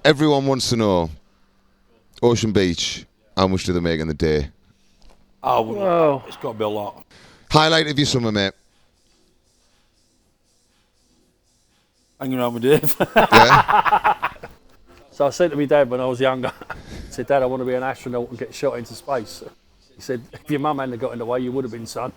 Everyone wants to know, Ocean Beach, how much do they make in the day? Oh, well, it's got to be a lot. Highlight of your summer, mate. Hanging around with Dave. Yeah? So I said to my dad when I was younger, I said, Dad, I want to be an astronaut and get shot into space. He said, if your mum hadn't got in the way, you would have been, son.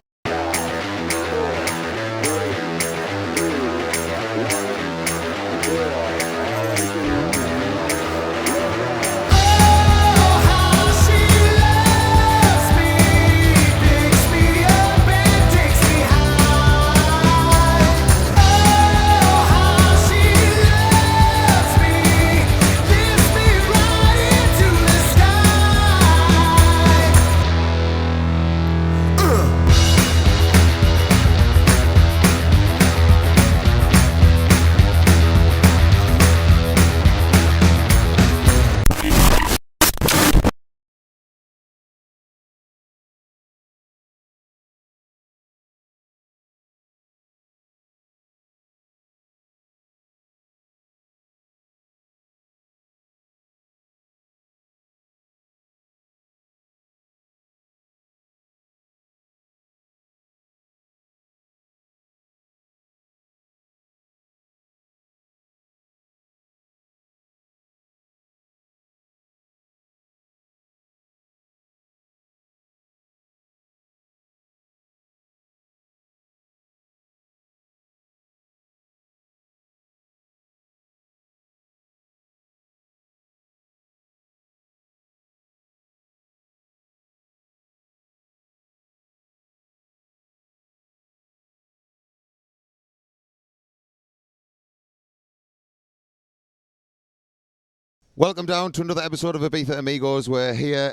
Welcome down to another episode of Ibiza Amigos. We're here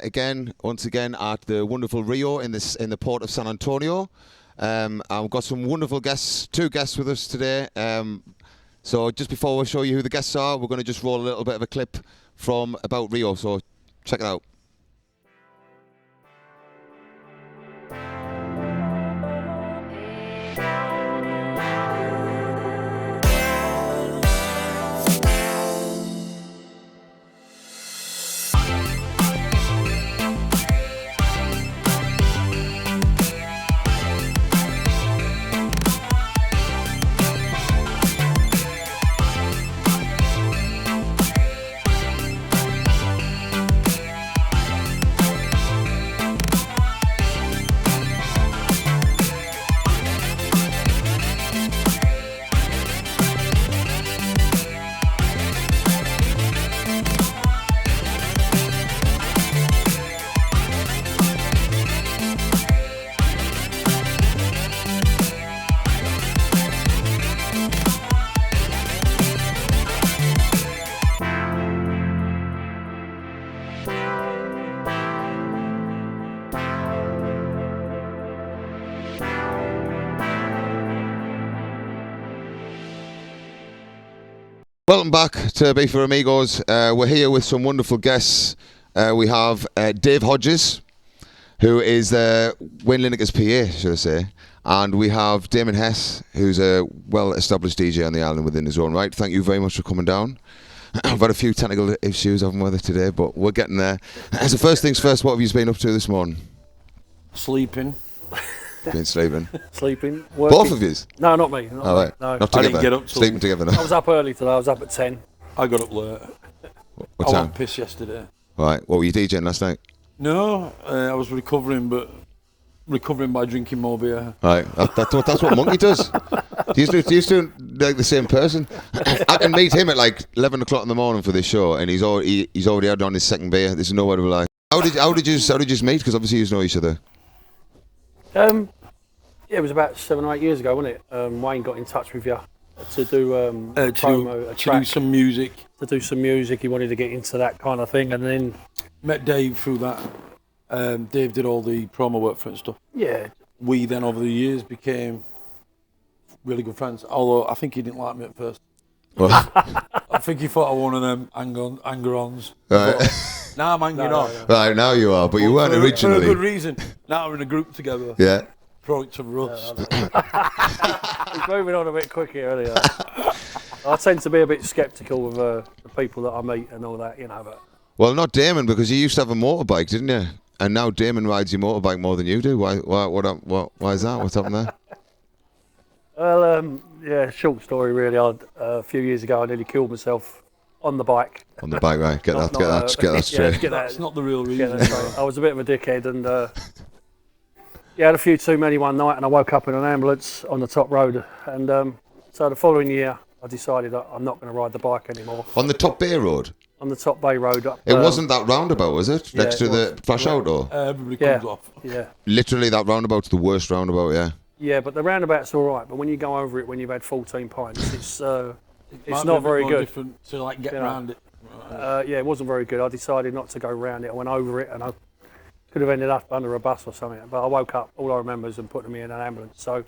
once again at the wonderful Rio in the port of San Antonio. I've got some wonderful guests, two guests with us today. So just before we show you who the guests are, we're going to just roll a little bit of a clip from about Rio. So check it out. Welcome back to Ibiza Amigos. We're here with some wonderful guests. We have Dave Hodges, who is Wayne Lineker's PA, should I say. And we have Damon Hess, who's a well-established DJ on the island within his own right. Thank you very much for coming down. I've had a few technical issues having with it today, but we're getting there. So first things first, what have you been up to this morning? Sleeping. Been sleeping. Sleeping. Working. Both of you? No, not me. Not, right. no. Not together. I didn't get up till sleeping together now. I was up early today. I was up at 10. I got up late. What I time? went piss yesterday. Right. What were you DJing last night? No, I was recovering by drinking more beer. Right. That's what Monkey does. He's doing like the same person. I can meet him at like 11 o'clock in the morning for this show, and he's already had on his second beer. There's no way to be like. How did you meet? Because obviously you know each other. Yeah, it was about 7 or 8 years ago, wasn't it? Wayne got in touch with you to do promo, a track, to do some music. To do some music, he wanted to get into that kind of thing, and then met Dave through that. Dave did all the promo work for it and stuff. Yeah. We then over the years became really good friends. Although I think he didn't like me at first. Well. I think he thought I was one of them anger-ons. Right. Now I'm hanging on. Right, now you are, but you weren't originally. For a good reason. Now we're in a group together. Yeah. Product of rust. He's moving on a bit quick here, isn't he? I tend to be a bit sceptical of the people that I meet and all that, you know. But Well, not Damon, because you used to have a motorbike, didn't you? And now Damon rides your motorbike more than you do. Why is that? What's happened there? well, yeah, short story really. A few years ago, I nearly killed myself on the bike. On the bike, right? Get that Yeah, straight. That's not the real reason. I was a bit of a dickhead and yeah, had a few too many one night, and I woke up in an ambulance on the top road. And so the following year, I decided that I'm not going to ride the bike anymore. On the Top Bay Road. On the Top Bay Road. Up, It wasn't that roundabout, was it? Yeah, Next to it the Flash Outdoor. Everybody Yeah, comes off. yeah. Literally, that roundabout's the worst roundabout. Yeah. Yeah, but the roundabout's all right. But when you go over it when you've had 14 pints, it's Might be a not bit very more good. different to like get You know. around it. Yeah, it wasn't very good. I decided not to go round it. I went over it, and I could have ended up under a bus or something. But I woke up, all I remember is them putting me in an ambulance. So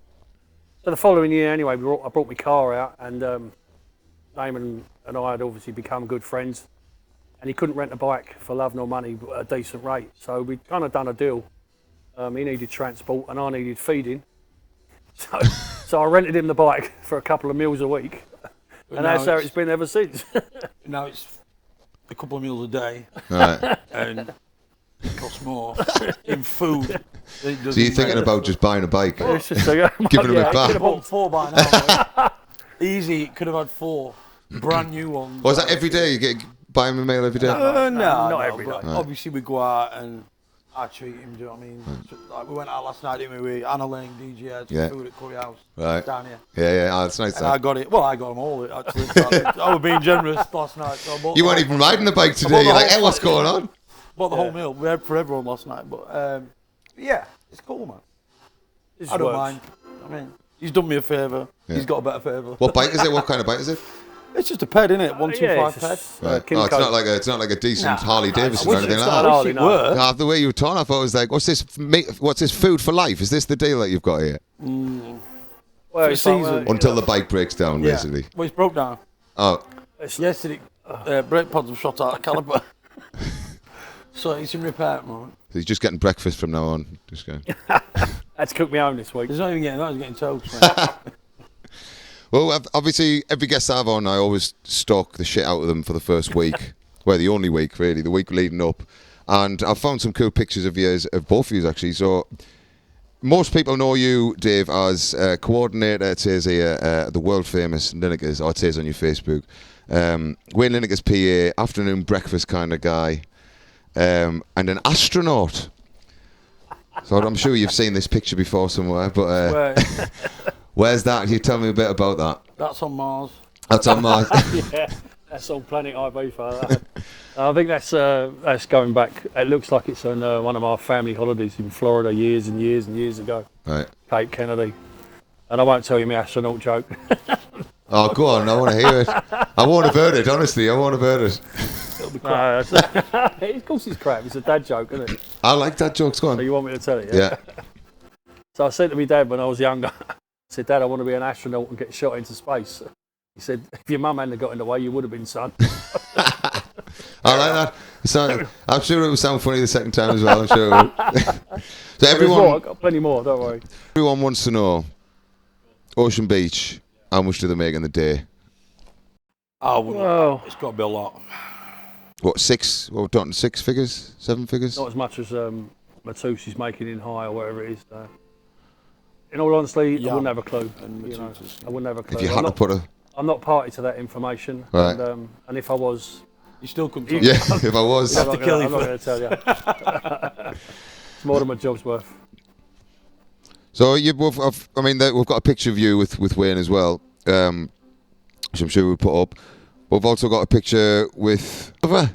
the following year, anyway, I brought my car out, and Damon and I had obviously become good friends. And he couldn't rent a bike for love nor money, but at a decent rate. So we'd kind of done a deal. He needed transport, and I needed feeding. So I rented him the bike for a couple of meals a week. But And now that's how it's- it's been ever since. Now it's a couple of meals a day, Right. and it costs more in food. than it does So you're in thinking rent. about just buying a bike? It's just a, Giving him it back. Could have bought 4 by now. Mate. Easy. It could have had 4 brand new ones. Was that every day? You buy him a meal every day? No, every but day. obviously we go out and I treat him. Do you know what I mean? Like we went out last night, didn't we? With Anna Lane, DJ, had some Yeah. food at Curry House Right. down here. Yeah. Oh, that's nice. And I That. got it. Well, I got them all actually. I was being generous last night. So I bought You the weren't whole- even riding the bike I today. bought You're the like, whole hey, what's fucking- going on? Bought the whole meal. We had for everyone last night, but yeah, it's cool, man. This I don't works. mind. I mean, he's done me a favour. Yeah. He's got a better favour. What bike is it? What kind of bike is it? It's just a ped, isn't it? 125 it's ped. just, Right. Kimco. Oh, it's not like a decent Nah, Harley Davidson or wish anything it's like not that. a Harley, wish it no. were. Ah, the way you were talking, I thought it was like, what's this food for life? Is this the deal that you've got here? Well, For it's like, season. Until the bike breaks down, Yeah. basically. Well, it's broke down. Oh, Yesterday, brake pads have shot out of calibre. So it's in repair at the moment. so he's just getting breakfast from now on. Just going. I had to cook my own this week. He's not even getting that, he's getting toast, mate. Well, obviously, every guest I have on, I always stalk the shit out of them for the first week. Well, the only week, really, the week leading up. And I've found some cool pictures of yours, of both of you, actually. So, most people know you, Dave, as coordinator, it says here, the world-famous Linekers, or it says on your Facebook. Wayne Lineker's PA, afternoon breakfast kind of guy, and an astronaut. So I'm sure you've seen this picture before somewhere, but Where- where's that? Can you tell me a bit about that? That's on Mars. That's on Mars. Yeah, that's on Planet Ibiza. I think that's going back. It looks like it's on one of our family holidays in Florida years and years and years ago, Right. Cape Kennedy. And I won't tell you my astronaut joke. Oh, go on. I want to hear it. I won't have heard it, honestly. I won't have heard it. No, of course it's crap. It's a dad joke, isn't it? I like that jokes. Go So on. you want me to tell it? Yeah. So I said to my dad when I was younger, I said, Dad, I want to be an astronaut and get shot into space. He said, if your mum hadn't got in the way, you would have been, son. I like that. I'm sure it will sound funny the second time as well. I'm sure it will. So There's more. everyone I've got plenty more, don't worry. wants to know, Ocean Beach, how much do they make in the day? Oh, Well, it's got to be a lot. What, 6? What, done 6 figures? 7 figures? not as much as Matusi's making in high or whatever it is. In all honesty, Yeah. I wouldn't have a clue. And You know, Matusi's. I wouldn't have a clue. If you I'm had to not- put a... I'm not party to that information. Right. And if I was, You still couldn't You- tell. Yeah, if I was... I'm have not to kill you I'm not going to tell you. It's more than my job's worth. So we've got a picture of you with Wayne as well, which I'm sure we'll put up. We've also got a picture with... Where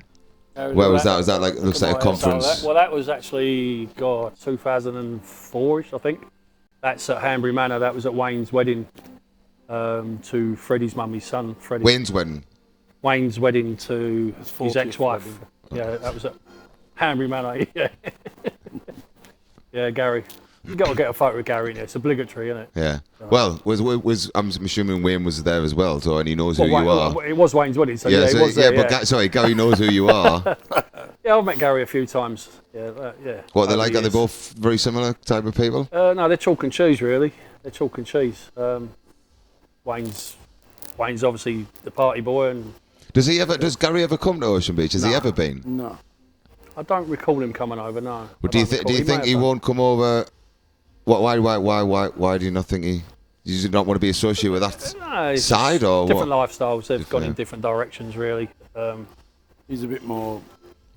was that? Was that like, looks like a conference? Well, that was actually, 2004-ish, I think. That's at Hanbury Manor. That was at Wayne's wedding to Freddie's mum, his son, Freddie. Wayne's wedding. Wayne's wedding to His his 40th ex-wife. wedding. Yeah, that was at Hanbury Manor. Yeah, yeah, Gary. You got to get a photo with Gary in there. It's obligatory, isn't it? Yeah. Well, I'm assuming Wayne was there as well, so and he knows who you are. It was Wayne's wedding, so yeah, so, it was there. but sorry, Gary knows who you are. Yeah, I've met Gary a few times. Yeah, yeah. What they over like? the Are they years. both very similar type of people? No, they're chalk and cheese, really. They're chalk and cheese. Wayne's Wayne's obviously the party boy, and Does Gary ever come to Ocean Beach? Has he ever been? No. I don't recall him coming over. No. Well, do you think he won't come over? Why do you not think he? You not want to be associated with that side, or different what? lifestyles? They've gone in different directions, really. He's a bit more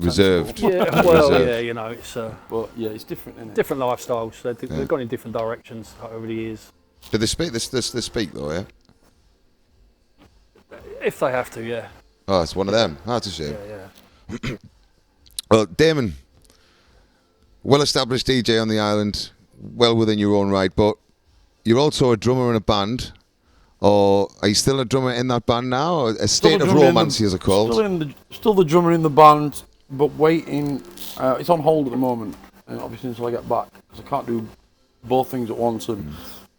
Reserved. Yeah, well, Reserved. yeah, you know, it's but yeah, it's different, isn't it? different lifestyles. They've gone in different directions over the years. Do they speak? They speak though, yeah. If they have to, yeah. Oh, it's one of them. Oh, that's a shame. Yeah. Well, Damon, well-established DJ on the island, well within your own right, but you're also a drummer in a band. Or are you still a drummer in that band now? Or a state of romance, as it's called. Still the drummer in the band, but waiting. It's on hold at the moment, obviously until I get back, because I can't do both things at once, and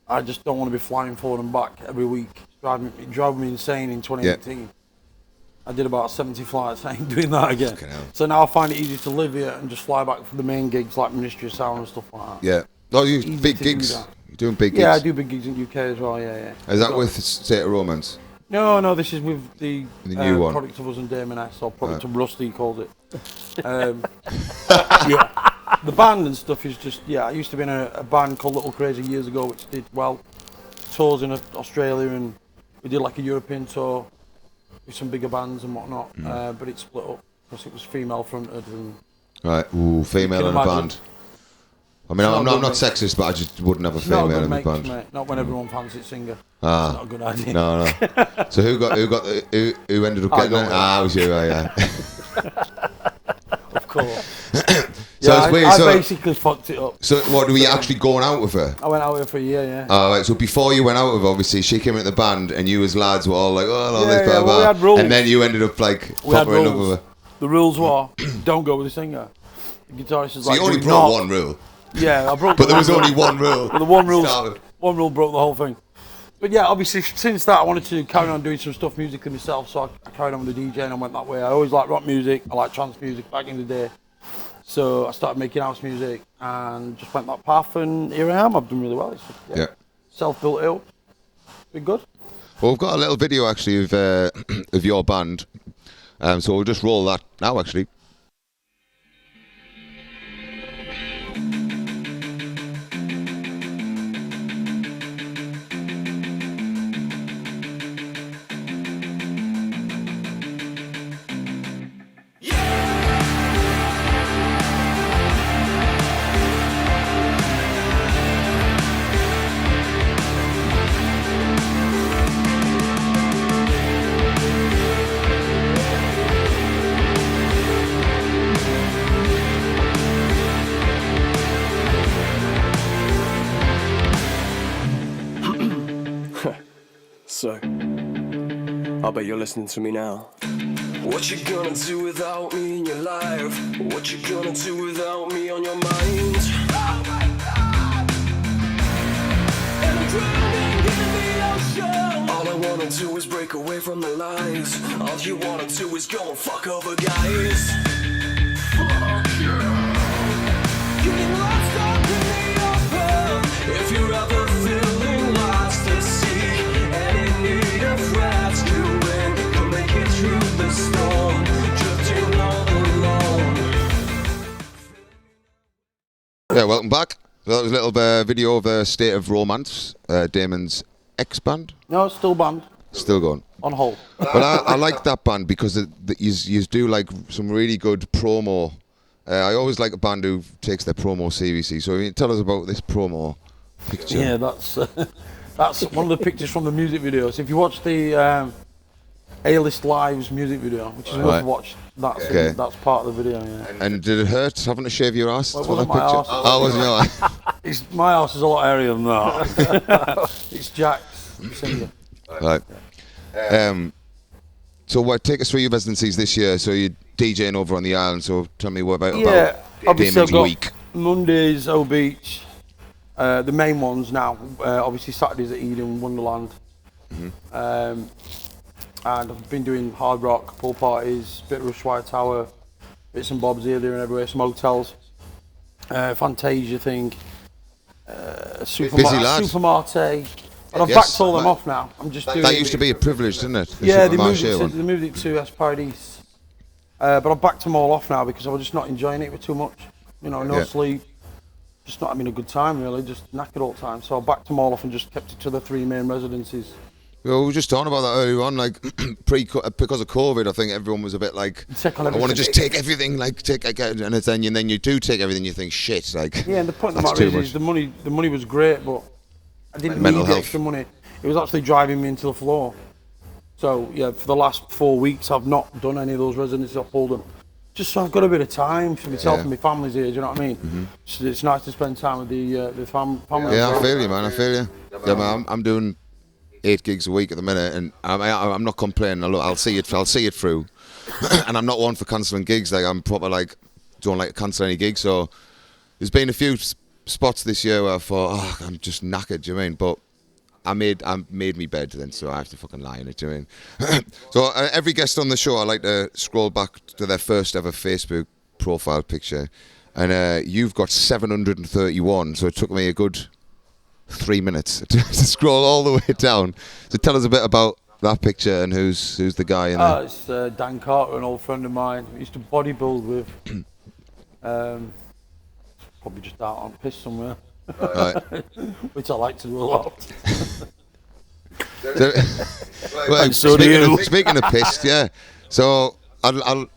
I just don't want to be flying forward and back every week. It drove me insane in 2018. Yeah. I did about 70 flights. I ain't doing that again. So now I find it easy to live here and just fly back for the main gigs like Ministry of Sound and stuff like that. Yeah. Oh, you big gigs. You're doing big gigs. Yeah, I do big gigs in UK as well. Yeah. Is that with State of Romance? No, this is with the new one. Product of Us and Damon Hess, or Product of Rusty, he calls it. Yeah. The band and stuff is just, I used to be in a band called Little Crazy years ago, which did well. Tours in Australia, and we did like a European tour with some bigger bands and whatnot. But it split up because it was female fronted. And right, female in a band. I mean, I'm not sexist, but I just wouldn't have a female in the band. Mate. Not when everyone fancies singer. It's not a good idea. No. So who ended up getting it? It was you, yeah. Of course. So yeah, it's weird. I basically fucked it up. So what, were you actually going out with her? I went out with her for a year, yeah. Oh, right. So before you went out with her, obviously, she came into the band and you as lads were all like, this, blah, well, we had blah. rules. And then you ended up like popping up with her. The rules were, don't go with the singer. The guitarist is so like, you only brought one rule? Yeah, I broke But there was only one rule. But the one rule broke the whole thing. But yeah, obviously, since that, I wanted to carry on doing some stuff musically myself, so I carried on with the DJ and I went that way. I always liked rock music, I liked trance music back in the day. So I started making house music and just went that path, and here I am. I've done really well. It's self-built ill. Been good. Well, we've got a little video actually of your band, so we'll just roll that now actually. So, I bet you're listening to me now. What you gonna do without me in your life? What you gonna do without me on your mind? Oh my God! And I'm drowning in the ocean. All I wanna do is break away from the lies. All you wanna do is go and fuck over guys. Fuck you. Getting lost up in the open. If you're ever feeling lost at sea. Yeah, welcome back. So that was a little video of State of Romance, Damon's ex-band. No, it's still band. Still going. On hold. But I like that band because you do like some really good promo. I always like a band who takes their promo seriously. So tell us about this promo picture. Yeah, that's one of the pictures from the music video. So if you watch the A-List Live's music video, which is worth watch, that's part of the video. Yeah. And did it hurt having to shave your ass for that my picture? Arse. Oh, wasn't yours? My house is a lot airier than that. It's Jack's singer. Right. So take us through your residencies this year. So you're DJing over on the island. So tell me what about Damon's week. Mondays, O Beach. The main ones now. Obviously Saturdays at Eden Wonderland. And I've been doing hard rock, pool parties, bit of Rushwire Tower, bits and bobs here, there and everywhere, some hotels, Fantasia thing, Supermarte. But I've Yes, backed all them off now. I'm just doing. That used to be a privilege, didn't it? The Yeah, they Supermarché moved it to Paradis. But I've backed them all off now because I was just not enjoying it with too much. You know, no sleep, just not having a good time really, just knackered all the time. So I backed them all off and just kept it to the 3 main residencies. Well, we were just talking about that earlier on, like because of COVID. I think everyone was a bit like, I want to just take everything, like and then you do take everything. You think shit, like. Yeah, and the point of the matter is the money was great, but I didn't need the extra money. It was actually driving me into the floor. So yeah, for the last 4 weeks, I've not done any of those residencies. I've pulled them, just so I've got a bit of time for myself and my family's here. Do you know what I mean? So it's nice to spend time with the family. Yeah, I feel you, man. I feel you. Yeah, man. I'm doing 8 gigs a week at the minute, and I'm not complaining. I'll see it through, and I'm not one for cancelling gigs. Like I'm proper like don't like to cancel any gigs. So there's been a few spots this year where I thought, I'm just knackered. Do you know what I mean? But I made me bed then, so I have to fucking lie in it. Do you know what I mean? So every guest on the show, I like to scroll back to their first ever Facebook profile picture, and you've got 731. So it took me a good 3 minutes to scroll all the way down. So tell us a bit about that picture and who's the guy in there. It's Dan Carter, an old friend of mine. We used to bodybuild with. Probably just out on piss somewhere. Right. Which I like to do a lot. Speaking of pissed, yeah. So I'll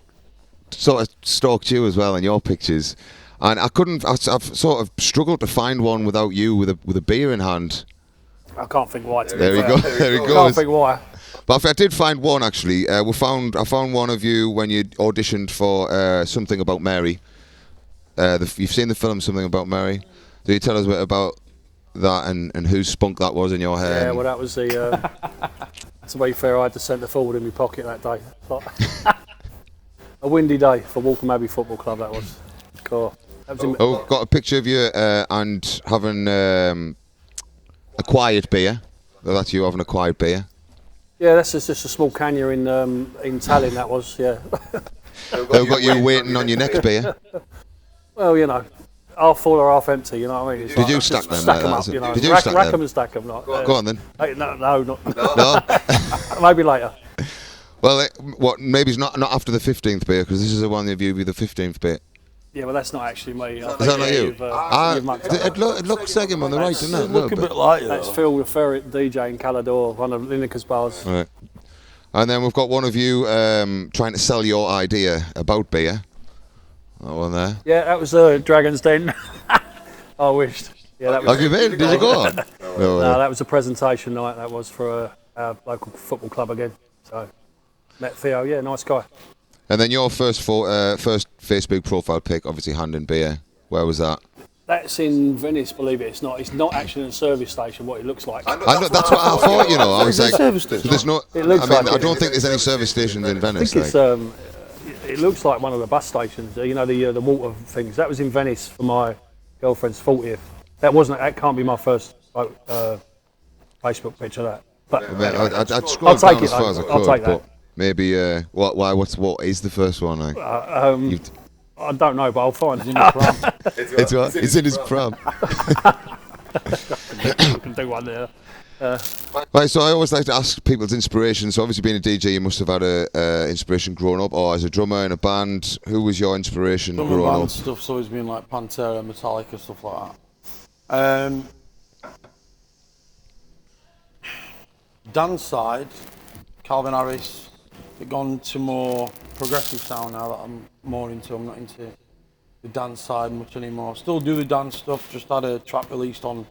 sort of stalked you as well in your pictures, and I've sort of struggled to find one without you with a beer in hand. I can't think why. There we go. There we I go. can't think why. But I did find one actually. I found one of you when you auditioned for Something About Mary. You've seen the film Something About Mary. Do you tell us a bit about that and whose spunk that was in your hair? Yeah, well, that was the. To be fair, I had the centre forward in my pocket that day. A windy day for Waltham Abbey Football Club. That was. Cool. That was got a picture of you and having a quiet beer. Well, that's you having a quiet beer. Yeah, that's just a small canyon in Tallinn. That was, yeah. They've got you waiting on your next beer. Well, you know, half full or half empty. You know what I mean? It's Did you stack them? Stack them up. You know. Did you stack rack them and stack them? Not. Go on then. No, not. No. Maybe later. Well, maybe it's not after the 15th beer because this is the one of you with the 15th beer. Yeah, well, that's not actually me. Is that not you? It looks like him on the right, doesn't it? Look a bit like you. That's Phil the Ferret, DJ in Calador, one of Lineker's bars. Right. And then we've got one of you trying to sell your idea about beer. That one there. Yeah, that was Dragon's Den. I wished. Yeah, that was. Have you been? Did you go on? No, that was a presentation night. That was for a local football club again. So met Theo. Yeah, nice guy. And then your first Facebook profile pic, obviously hand in beer. Where was that? That's in Venice, believe it. It's not. It's not actually a service station. What it looks like. That's what I thought. You know, I was like, service station. there's no. It looks I like don't think there's any service stations in Venice. I think it's. It looks like one of the bus stations. You know, the water things. That was in Venice for my girlfriend's 40th. That can't be my first Facebook picture. That. But I'd scroll down as far as I could. I'll take that. But maybe what is the first one? Like? I don't know, but I'll find it. It's what? It's in his pram. I can do one there. Right, so I always like to ask people's inspiration. So obviously being a DJ, you must have had a inspiration growing up, or as a drummer in a band. Who was your inspiration growing up? Stuff's always been like Pantera, Metallica, stuff like that. Dance side, Calvin Harris. They've gone to more progressive sound now that I'm more into. I'm not into the dance side much anymore. Still do the dance stuff. Just had a track released on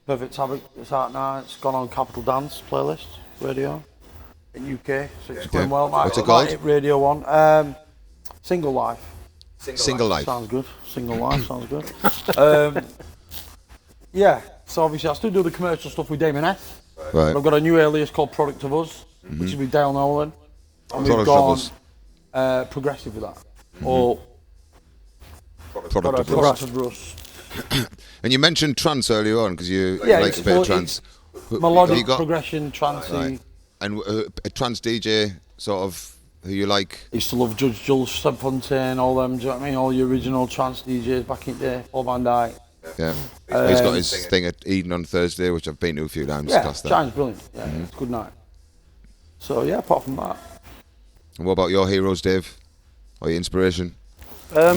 Perfect Havoc. It's out now. It's gone on Capital Dance playlist radio in UK. So it's going well. What's it called? Radio 1. Single Life. Single Life. Sounds good. Single Life sounds good. Yeah. So obviously I still do the commercial stuff with Damon Hess. Right. I've got a new alias called Product of Us, which is with Dale Nolan. And we've gone progressive with that. Or Product of Us. And you mentioned trance earlier on because you like a bit of trance. Melodic progression, trancey. Right. And a trance DJ, sort of, who you like? I used to love Judge Jules, Seb Fontaine, all them, do you know what I mean? All the original trance DJs back in the day, Paul Van Dyke. Yeah. He's got his thing at Eden on Thursday, which I've been to a few times. Yeah, Class that. Shine's brilliant. Yeah, it's a good night. So yeah, apart from that. And what about your heroes, Dave? Or your inspiration? Yeah,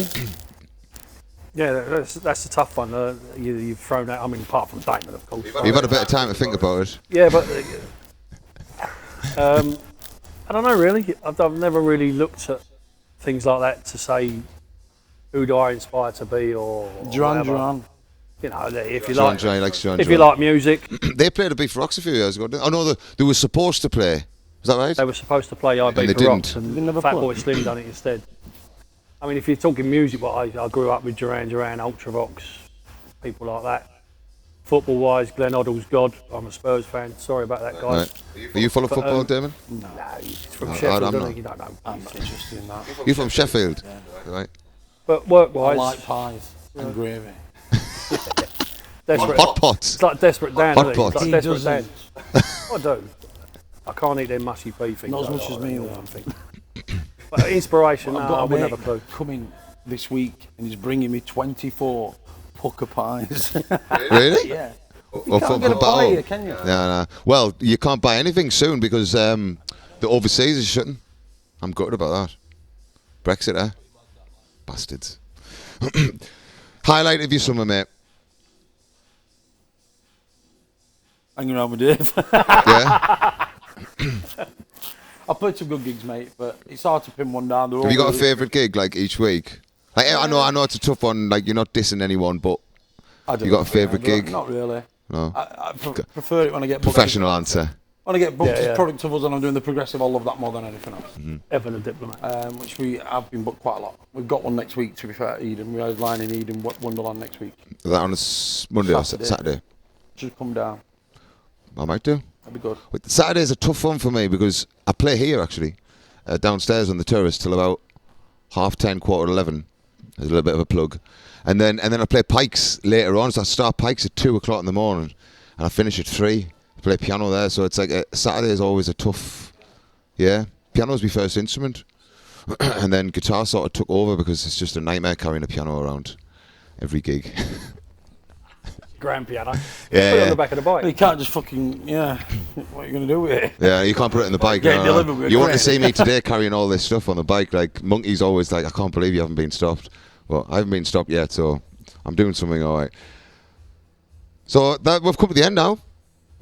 that's a tough one. You've thrown out. I mean, apart from Damon, of course. You've had a bit of time to think about it. Yeah, but I don't know really. I've never really looked at things like that to say who do I inspire to be or Duran whatever. Duran. You know, if you Duran like, Duran, likes Duran if you Duran. like music, They played at Ibiza Rocks a few years ago. Oh no, they were supposed to play. Is that right? they were supposed to play they Ibiza didn't. Rocks, They and never Fatboy played. Slim done it instead. I mean, if you're talking music, but I grew up with Duran Duran, Ultravox, people like that. Football-wise, Glenn Hoddle's God. I'm a Spurs fan. Sorry about that, guys. Right. Are you full of football, Damon? No, he's from No, Sheffield, I'm isn't not. he? You don't know. I'm not interested in that. You're from Sheffield, right? But I work-wise, like pies and gravy. desperate. Hot pots. It's like Desperate Dan. Hot Isn't it? It's pot. like He Desperate Dan. doesn't. I do. I can't eat them mushy pea things. Not as like much that, as me, you know though. what I'm thinking. But inspiration, I've no, I got a wouldn't mate have a clue. coming this week and he's bringing me 24 pucker pies. Really? Yeah. Or You can't get a pie oh. here, can you? Yeah, no. Well, you can't buy anything soon because the overseas is shutting. I'm gutted about that. Brexit, eh? Bastards. Highlight of your summer, mate. Hanging around with Dave. Yeah. I played some good gigs, mate, but it's hard to pin one down. Have you got a favourite gig like each week? Like I know it's a tough one. Like you're not dissing anyone, but you got a favourite gig? Not really. No. I prefer it when I get booked. Professional answer. When I get booked Yeah, as yeah. product of us and I'm doing the progressive, I love that more than anything else. Evan a diplomat. Which we have been booked quite a lot. We've got one next week, to be fair, at Eden. We're headlining Eden Wonderland next week. Is that on a Monday or Saturday? Just come down. I might do. That'd be good. But Saturday's a tough one for me because I play here actually, downstairs on the terrace till about 10:30, 11:15. There's a little bit of a plug, and then I play Pikes later on. So I start Pikes at 2:00 in the morning, and I finish at 3. I play piano there, so it's like Saturday is always a tough. Yeah, piano's my first instrument, and then guitar sort of took over because it's just a nightmare carrying a piano around every gig. Grand piano. Yeah, Put it yeah. on the back of the bike. You can't just fucking, yeah. What are you going to do with it? Yeah, you can't put it in the bike. Get no, delivered no. with a You want to crane. see me today carrying all this stuff on the bike. Like Monkey's always like, I can't believe you haven't been stopped. Well, I haven't been stopped yet, so I'm doing something all right. So we've come to the end now.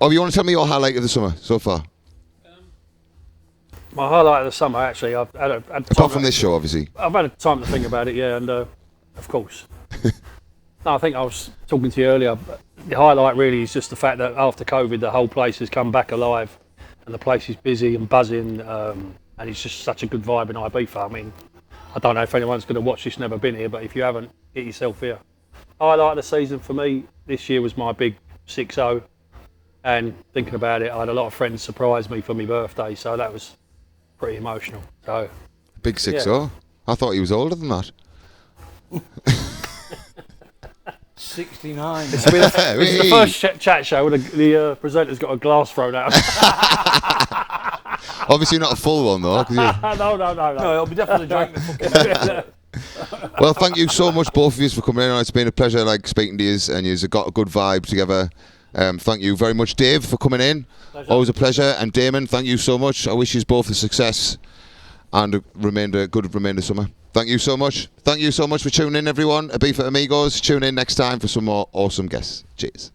Oh, you want to tell me your highlight of the summer so far? My highlight of the summer, actually, I've had Apart from this show, obviously. I've had time to think about it, yeah, and of course. No, I think I was talking to you earlier. But the highlight really is just the fact that after COVID, the whole place has come back alive, and the place is busy and buzzing, and it's just such a good vibe in Ibiza. I mean, I don't know if anyone's going to watch this, never been here, but if you haven't, get yourself here. Highlight of the season for me this year was my big 6-0, and thinking about it, I had a lot of friends surprise me for my birthday, so that was pretty emotional. So Big 6-0. I thought he was older than that. 69. this is the first chat show where the presenter's got a glass thrown out. Obviously not a full one though. 'Cause No. No, it'll be definitely drank the fucking well, thank you so much, both of you, for coming in. It's been a pleasure, like speaking to you, and you've got a good vibe together. Thank you very much, Dave, for coming in. Pleasure. Always a pleasure. And Damon, thank you so much. I wish you both a success and a good remainder summer. Thank you so much. Thank you so much for tuning in, everyone. Ibiza Amigos. Tune in next time for some more awesome guests. Cheers.